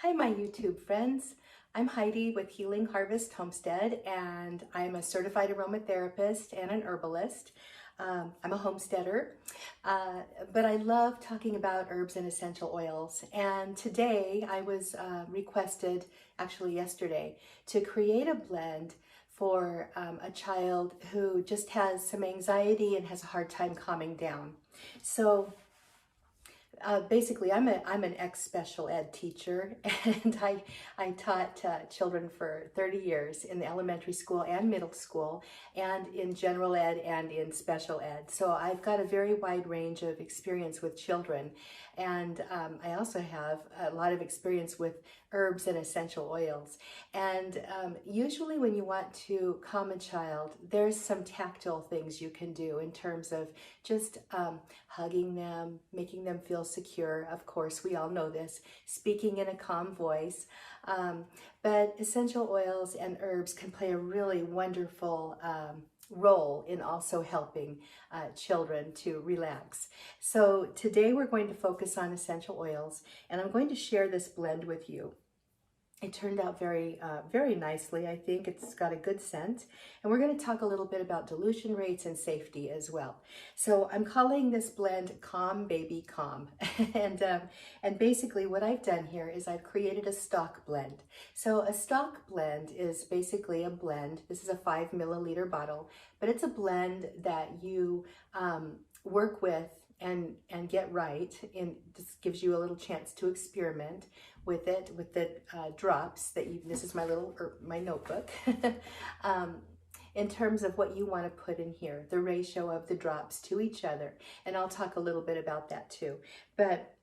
Hi, my YouTube friends. I'm Heidi with Healing Harvest Homestead, and I'm a certified aromatherapist and an herbalist. I'm a homesteader, but I love talking about herbs and essential oils. And today I was requested, actually yesterday, to create a blend for a child who just has some anxiety and has a hard time calming down. So basically, I'm an ex-special ed teacher, and I taught children for 30 years in the elementary school and middle school, and in general ed and in special ed. So I've got a very wide range of experience with children, and I also have a lot of experience with herbs and essential oils. And usually when you want to calm a child, there's some tactile things you can do in terms of just hugging them, making them feel secure. Of course, we all know this, speaking in a calm voice. But essential oils and herbs can play a really wonderful role in also helping children to relax. So today we're going to focus on essential oils, and I'm going to share this blend with you. It turned out very nicely. I think it's got a good scent. And we're going to talk a little bit about dilution rates and safety as well. So I'm calling this blend Calm Baby Calm. And basically what I've done here is I've created a stock blend. So a stock blend is basically a blend. This is a 5 milliliter bottle, but it's a blend that you work with and get right. And this gives you a little chance to experiment with it, with the drops that you, this is my little, my notebook, in terms of what you want to put in here, the ratio of the drops to each other. And I'll talk a little bit about that too. But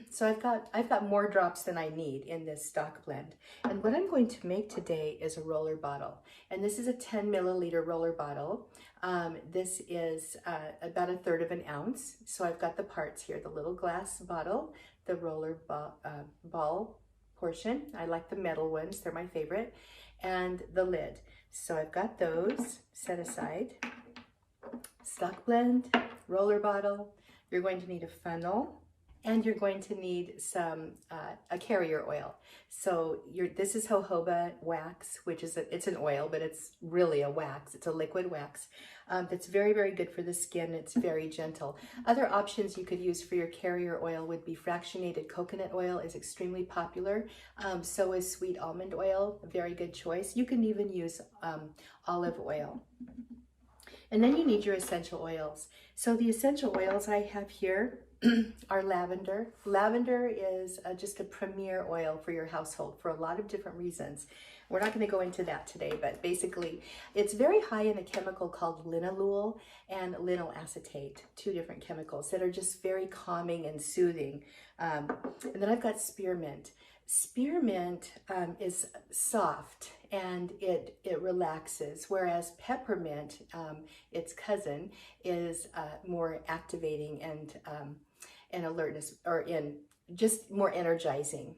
so I've got more drops than I need in this stock blend. And what I'm going to make today is a roller bottle. And this is a 10 milliliter roller bottle. This is about 1/3 of an ounce. So I've got the parts here, the little glass bottle, the roller ball portion. I like the metal ones, they're my favorite, and the lid. So I've got those set aside. Stock blend, roller bottle. You're going to need a funnel, and you're going to need some a carrier oil. So this is jojoba wax, which is it's an oil, but it's really a wax. It's a liquid wax that's very, very good for the skin. It's very gentle. Other options you could use for your carrier oil would be fractionated coconut oil is extremely popular. So is sweet almond oil, a very good choice. You can even use olive oil. And then you need your essential oils. So the essential oils I have here are lavender. Lavender is just a premier oil for your household for a lot of different reasons. We're not going to go into that today, but basically it's very high in a chemical called linalool and linosyl acetate, 2 different chemicals that are just very calming and soothing. And then I've got spearmint. Spearmint is soft and it relaxes, whereas peppermint, its cousin, is more activating and alertness, or just more energizing.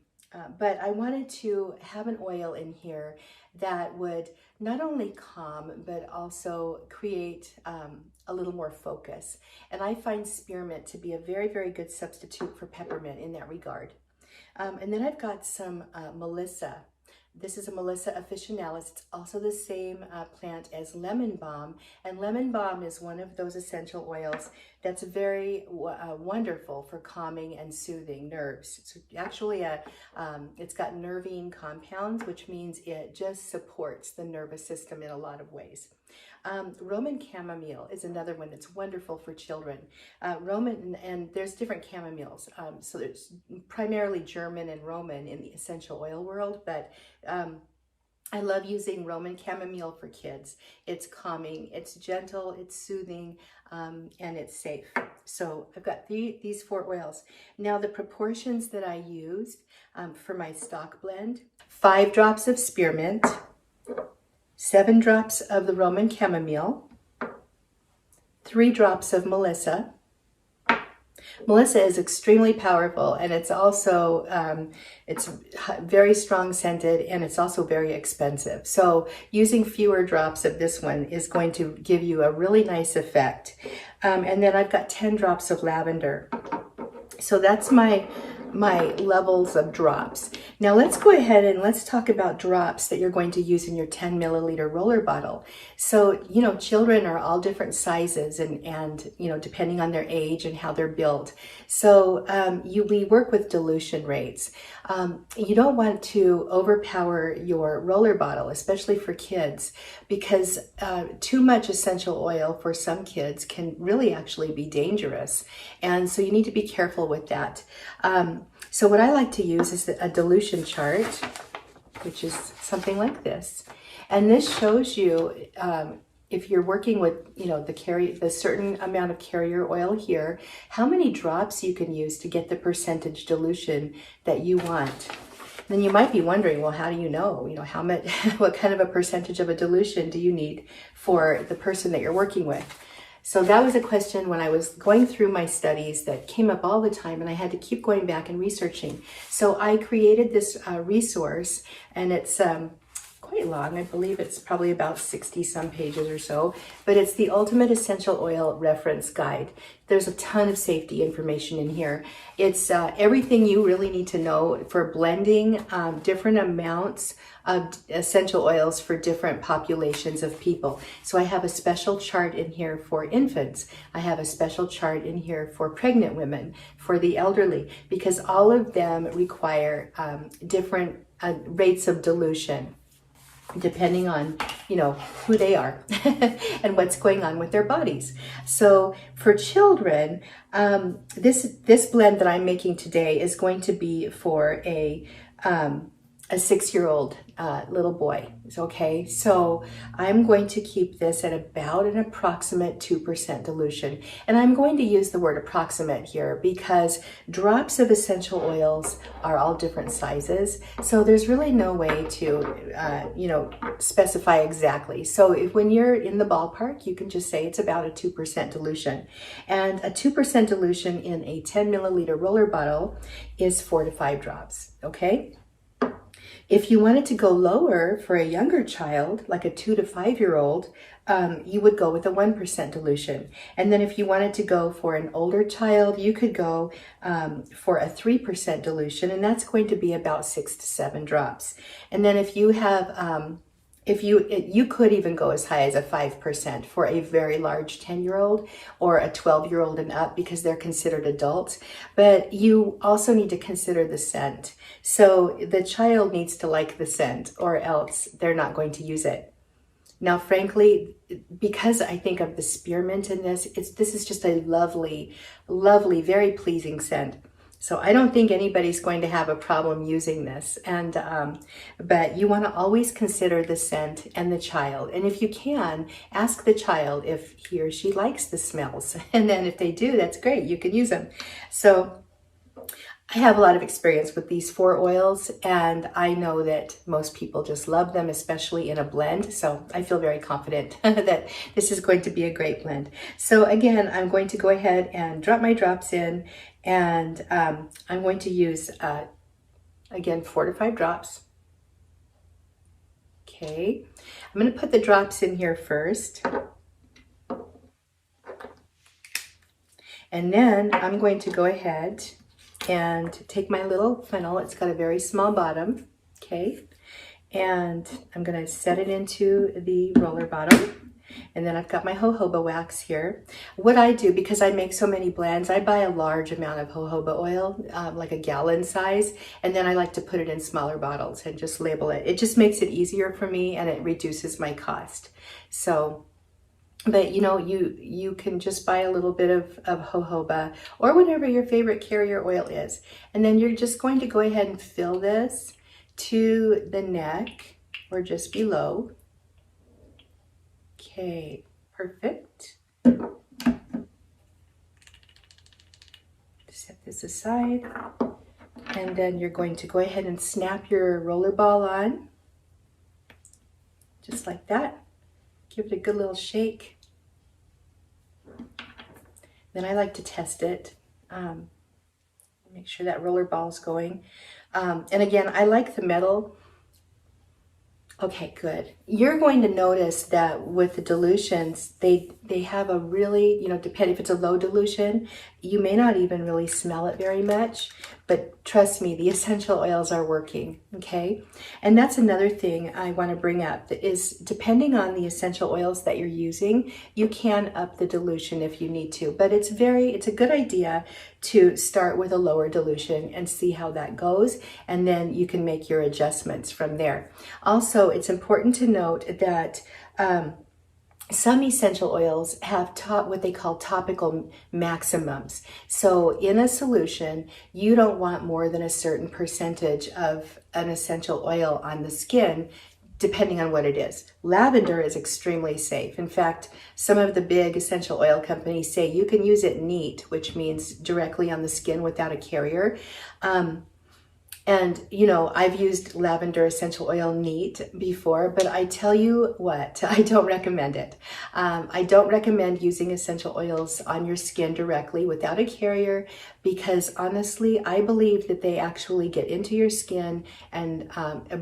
But I wanted to have an oil in here that would not only calm, but also create a little more focus. And I find spearmint to be a very, very good substitute for peppermint in that regard. And then I've got some Melissa. This is a Melissa officinalis. It's also the same plant as lemon balm, and lemon balm is one of those essential oils that's very wonderful for calming and soothing nerves. It's actually it's got nervine compounds, which means it just supports the nervous system in a lot of ways. Roman chamomile is another one that's wonderful for children. Roman, and there's different chamomiles. So there's primarily German and Roman in the essential oil world, but I love using Roman chamomile for kids. It's calming, it's gentle, it's soothing, and it's safe. So I've got these 4 oils. Now the proportions that I used for my stock blend: 5 drops of spearmint, 7 drops of the Roman chamomile, 3 drops of Melissa. Melissa is extremely powerful, and it's also, it's very strong scented, and it's also very expensive. So using fewer drops of this one is going to give you a really nice effect. And then I've got 10 drops of lavender. So that's my my levels of drops. Now let's go ahead and let's talk about drops that you're going to use in your 10 milliliter roller bottle. So, children are all different sizes and depending on their age and how they're built. So we work with dilution rates. You don't want to overpower your roller bottle, especially for kids, because too much essential oil for some kids can really actually be dangerous. And so you need to be careful with that. So what I like to use is a dilution chart, which is something like this. And this shows you if you're working with, the certain amount of carrier oil here, how many drops you can use to get the percentage dilution that you want. And then you might be wondering, well, how do you know? How much, what kind of a percentage of a dilution do you need for the person that you're working with? So that was a question when I was going through my studies that came up all the time, and I had to keep going back and researching. So I created this resource, and it's quite long. I believe it's probably about 60 some pages or so, but it's the Ultimate Essential Oil Reference Guide. There's a ton of safety information in here. It's everything you really need to know for blending different amounts of essential oils for different populations of people. So I have a special chart in here for infants. I have a special chart in here for pregnant women, for the elderly, because all of them require different rates of dilution, depending on who they are and what's going on with their bodies. So for children, this blend that I'm making today is going to be for a 6-year-old little boy. Okay, so I'm going to keep this at about an approximate 2% dilution, and I'm going to use the word approximate here because drops of essential oils are all different sizes, so there's really no way to specify exactly. So when you're in the ballpark, you can just say it's about a 2% dilution, and a 2% dilution in a 10 milliliter roller bottle is 4 to 5 drops. Okay. If you wanted to go lower for a younger child, like a 2 to 5-year-old, you would go with a 1% dilution. And then if you wanted to go for an older child, you could go for a 3% dilution, and that's going to be about 6 to 7 drops. And then if you have, you could even go as high as a 5% for a very large 10-year-old or a 12-year-old and up, because they're considered adults. But you also need to consider the scent. So the child needs to like the scent, or else they're not going to use it. Now, frankly, because I think of the spearmint in this, this is just a lovely, lovely, very pleasing scent. So I don't think anybody's going to have a problem using this. And but you want to always consider the scent and the child. And if you can, ask the child if he or she likes the smells. And then if they do, that's great. You can use them. So I have a lot of experience with these 4 oils, and I know that most people just love them, especially in a blend. So I feel very confident that this is going to be a great blend. So again, I'm going to go ahead and drop my drops in, and I'm going to use, again, 4 to 5 drops. Okay, I'm going to put the drops in here first. And then I'm going to go ahead and take my little funnel. It's got a very small bottom, okay? And I'm gonna set it into the roller bottom. And then I've got my jojoba wax here. What I do, because I make so many blends, I buy a large amount of jojoba oil, like a gallon size, and then I like to put it in smaller bottles and just label it. It just makes it easier for me, and it reduces my cost. So, but you can just buy a little bit of jojoba or whatever your favorite carrier oil is. And then you're just going to go ahead and fill this to the neck or just below. Okay, perfect. Set this aside. And then you're going to go ahead and snap your roller ball on. Just like that. Give it a good little shake. Then I like to test it. Make sure that roller ball's going. And again, I like the metal. Okay, good. You're going to notice that with the dilutions, they have a really, depending if it's a low dilution, you may not even really smell it very much, but trust me, the essential oils are working, okay? And that's another thing I want to bring up is depending on the essential oils that you're using, you can up the dilution if you need to, but it's a good idea to start with a lower dilution and see how that goes, and then you can make your adjustments from there. Also, it's important to note that some essential oils have what they call topical maximums. So in a solution, you don't want more than a certain percentage of an essential oil on the skin, depending on what it is. Lavender is extremely safe. In fact, some of the big essential oil companies say you can use it neat, which means directly on the skin without a carrier. And, you know, I've used lavender essential oil neat before, but I tell you what, I don't recommend it. I don't recommend using essential oils on your skin directly without a carrier, because honestly, I believe that they actually get into your skin and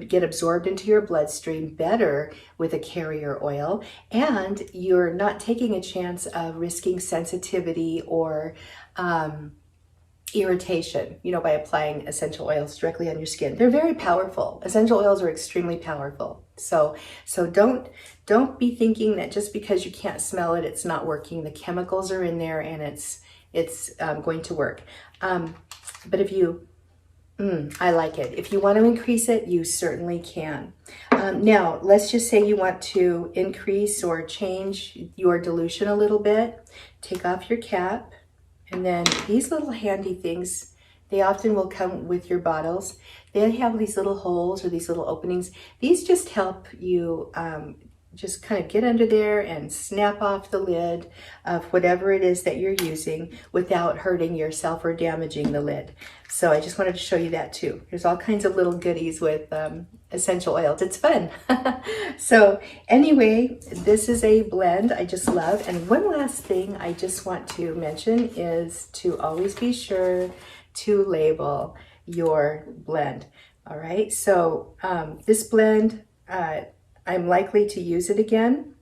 get absorbed into your bloodstream better with a carrier oil. And you're not taking a chance of risking sensitivity or irritation, you know, by applying essential oils directly on your skin. They're very powerful. Essential oils are extremely powerful. So don't be thinking that just because you can't smell it, it's not working. The chemicals are in there, and it's going to work. But if you, I like it. If you want to increase it, you certainly can. Now, let's just say you want to increase or change your dilution a little bit. Take off your cap. And then these little handy things, they often will come with your bottles. They have these little holes or these little openings. These just help you just kind of get under there and snap off the lid of whatever it is that you're using without hurting yourself or damaging the lid. So I just wanted to show you that too. There's all kinds of little goodies with essential oils. It's fun. So anyway, this is a blend I just love. And one last thing I just want to mention is to always be sure to label your blend. All right, so this blend, I'm likely to use it again.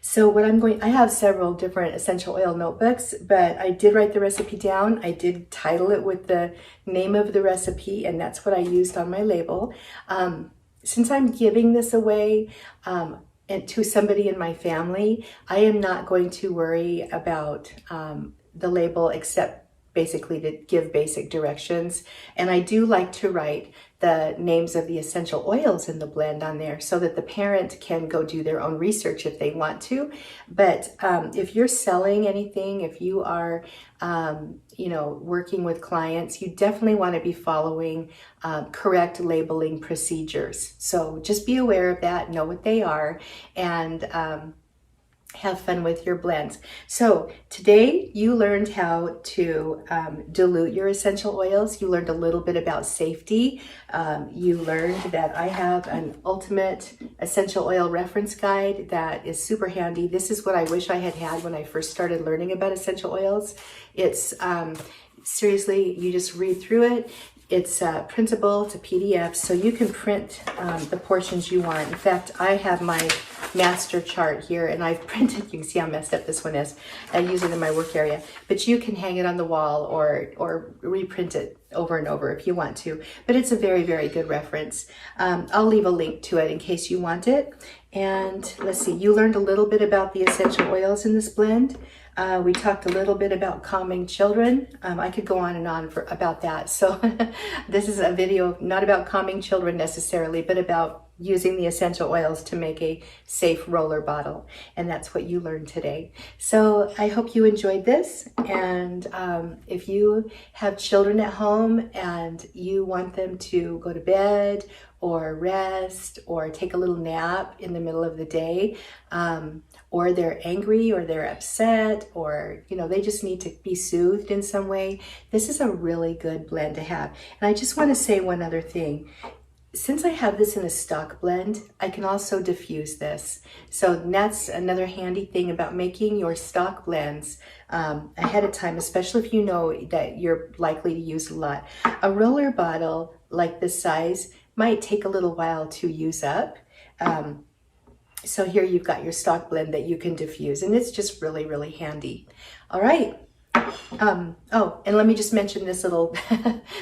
So what I have several different essential oil notebooks, but I did write the recipe down. I did title it with the name of the recipe, and that's what I used on my label. Since I'm giving this away and to somebody in my family, I am not going to worry about the label, except basically to give basic directions. And I do like to write the names of the essential oils in the blend on there so that the parent can go do their own research if they want to. But if you're selling anything, if you are you know, working with clients, you definitely want to be following correct labeling procedures. So just be aware of that, know what they are, and have fun with your blends. So today you learned how to dilute your essential oils. You learned a little bit about safety. You learned that I have an ultimate essential oil reference guide that is super handy. This is what I wish I had had when I first started learning about essential oils. It's seriously, you just read through it. It's printable, it's a PDF, so you can print the portions you want. In fact, I have my master chart here, and I've printed, you can see how messed up this one is. I use it in my work area, but you can hang it on the wall or reprint it over and over if you want to. But it's a very, very good reference. I'll leave a link to it in case you want it. And let's see, you learned a little bit about the essential oils in this blend. We talked a little bit about calming children. I could go on and on about that. So this is a video not about calming children necessarily, but about using the essential oils to make a safe roller bottle. And that's what you learned today. So I hope you enjoyed this. And if you have children at home and you want them to go to bed or rest or take a little nap in the middle of the day, or they're angry or they're upset, or you know, they just need to be soothed in some way, this is a really good blend to have. And I just want to say one other thing. Since I have this in a stock blend, I can also diffuse this. So that's another handy thing about making your stock blends ahead of time, especially if you know that you're likely to use a lot. A roller bottle like this size might take a little while to use up. So here you've got your stock blend that you can diffuse, and it's just really, really handy. All right, Oh, and let me just mention this little,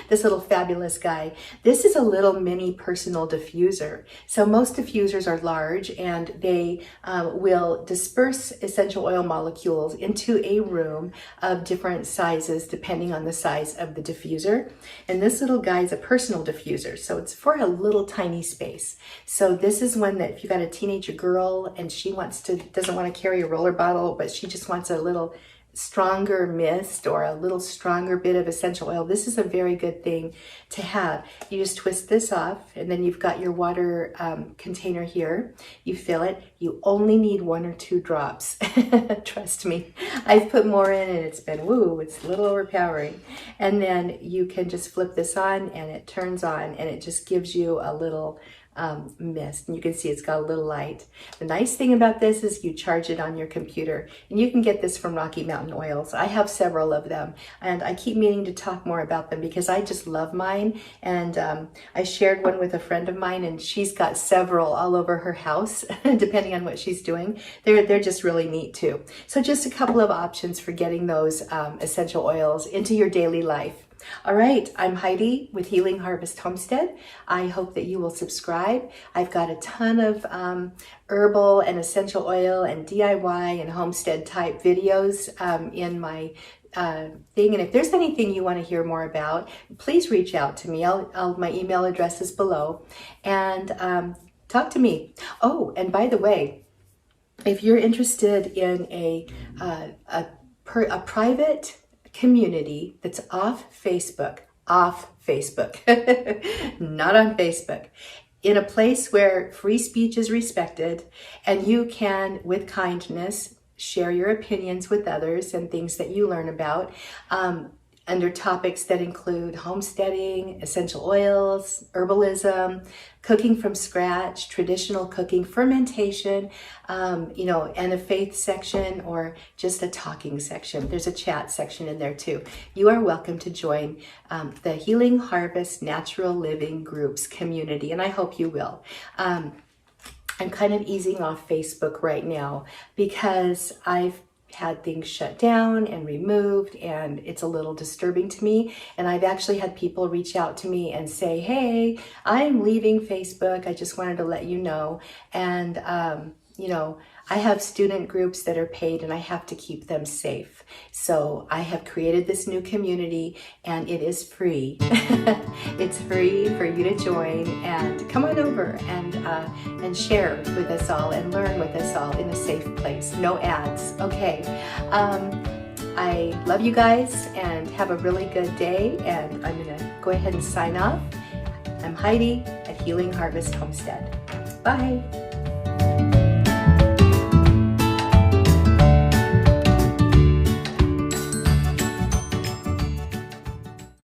this little fabulous guy. This is a little mini personal diffuser. So most diffusers are large and they will disperse essential oil molecules into a room of different sizes depending on the size of the diffuser. And this little guy is a personal diffuser. So it's for a little tiny space. So this is one that if you got a teenager girl and she doesn't want to carry a roller bottle, but she just wants a little stronger mist or a little stronger bit of essential oil, this is a very good thing to have. You just twist this off and then you've got your water container here. You fill it. You only need 1 or 2 drops. Trust me, I've put more in and it's been, woo, it's a little overpowering. And then you can just flip this on and it turns on and it just gives you a little mist, and you can see it's got a little light. The nice thing about this is you charge it on your computer, and you can get this from Rocky Mountain Oils. I have several of them, and I keep meaning to talk more about them because I just love mine. And I shared one with a friend of mine, and she's got several all over her house, depending on what she's doing. They're just really neat too. So just a couple of options for getting those essential oils into your daily life. All right, I'm Heidi with Healing Harvest Homestead. I hope that you will subscribe. I've got a ton of herbal and essential oil and DIY and homestead type videos in my thing. And if there's anything you want to hear more about, please reach out to me. My email address is below, and talk to me. Oh, and by the way, if you're interested in a private community that's off Facebook, not on Facebook, in a place where free speech is respected and you can, with kindness, share your opinions with others and things that you learn about under topics that include homesteading, essential oils, herbalism, cooking from scratch, traditional cooking, fermentation, and a faith section or just a talking section. There's a chat section in there too. You are welcome to join the Healing Harvest Natural Living Groups community, and I hope you will. I'm kind of easing off Facebook right now because I've had things shut down and removed, and it's a little disturbing to me. And I've actually had people reach out to me and say, hey, I'm leaving Facebook. I just wanted to let you know. And, I have student groups that are paid and I have to keep them safe. So I have created this new community and it is free. It's free for you to join, and come on over and share with us all and learn with us all in a safe place. No ads. Okay. I love you guys and have a really good day, and I'm going to go ahead and sign off. I'm Heidi at Healing Harvest Homestead. Bye.